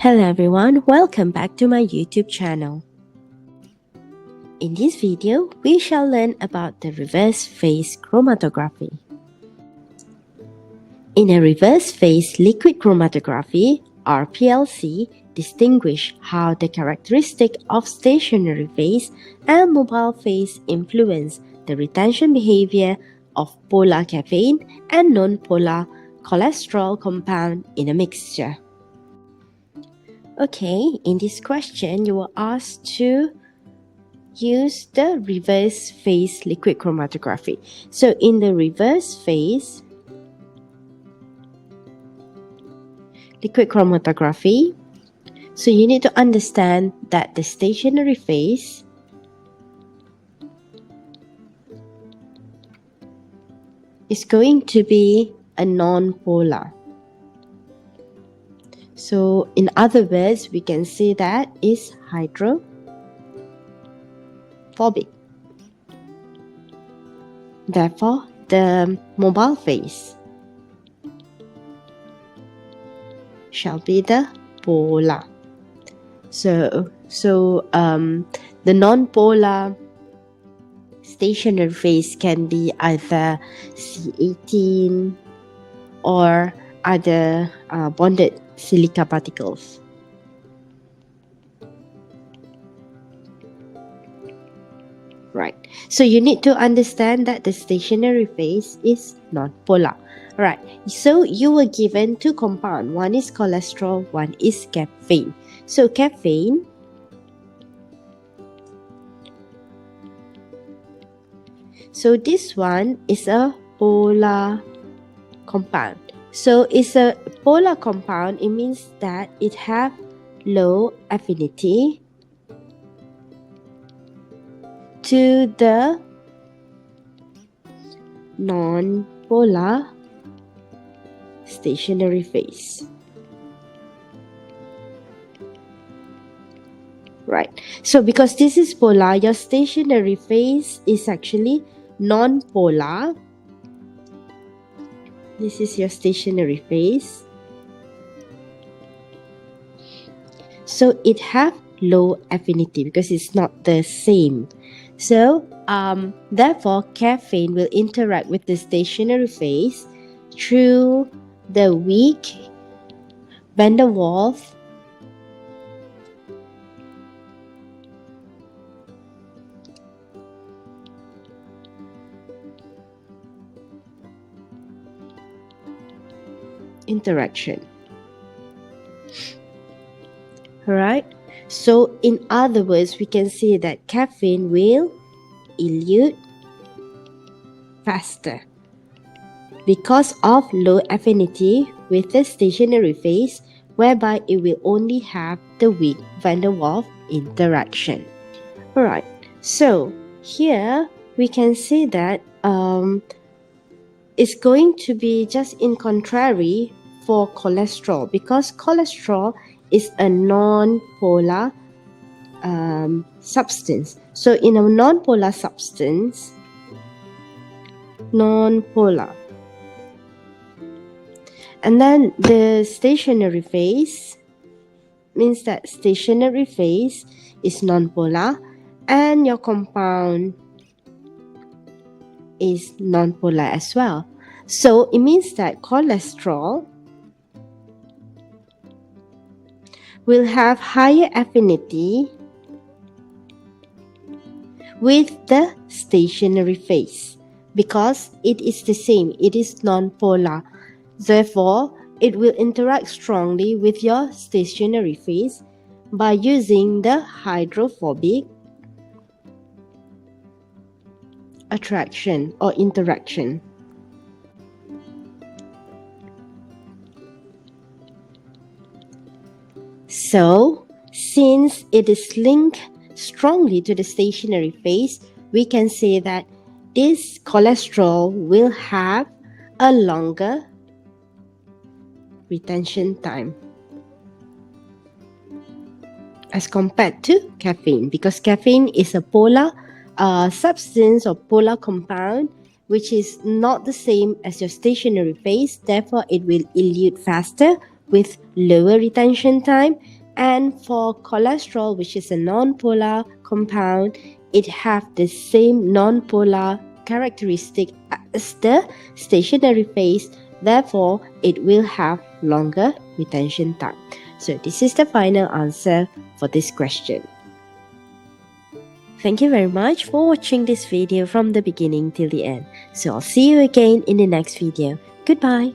Hello everyone, welcome back to my YouTube channel. In this video, we shall learn about the reverse phase chromatography. In a reverse phase liquid chromatography, RPLC, distinguish how the characteristic of stationary phase and mobile phase influence the retention behavior of polar caffeine and non-polar cholesterol compound in a mixture. Okay, in this question, you were asked to use the reverse phase liquid chromatography. So in the reverse phase liquid chromatography, so you need to understand that the stationary phase is going to be a non-polar. So in other words, we can say that is hydrophobic. Therefore, the mobile phase shall be the polar. So the non-polar stationary phase can be either C18 or other bonded silica particles. Right. So you need to understand that the stationary phase is non-polar. Right. So you were given two compounds. One is cholesterol, one is caffeine. So caffeine so this one is a polar compound. So it's a polar compound. It means that it have low affinity to the non-polar stationary phase. Right. So because this is polar, your stationary phase is actually non-polar. This is your stationary phase. So it have low affinity because it's not the same. So therefore, caffeine will interact with the stationary phase through the weak van der Waals interaction. Alright, so in other words, we can say that caffeine will elute faster because of low affinity with the stationary phase, whereby it will only have the weak van der Waals interaction. Alright, so here we can say that it's going to be just in contrary for cholesterol, because cholesterol is a non-polar substance. So in a non-polar substance, non-polar, and then the stationary phase means that stationary phase is non-polar and your compound is non-polar as well. So it means that cholesterol will have higher affinity with the stationary phase because it is the same, it is non-polar. Therefore, it will interact strongly with your stationary phase by using the hydrophobic attraction or interaction. So, since it is linked strongly to the stationary phase, we can say that this cholesterol will have a longer retention time as compared to caffeine, because caffeine is a polar substance or polar compound which is not the same as your stationary phase. Therefore, it will elute faster with lower retention time, and for cholesterol, which is a non-polar compound, it have the same non-polar characteristic as the stationary phase, therefore it will have longer retention time. So this is the final answer for this question. Thank you very much for watching this video from the beginning till the end. So I'll see you again in the next video. Goodbye.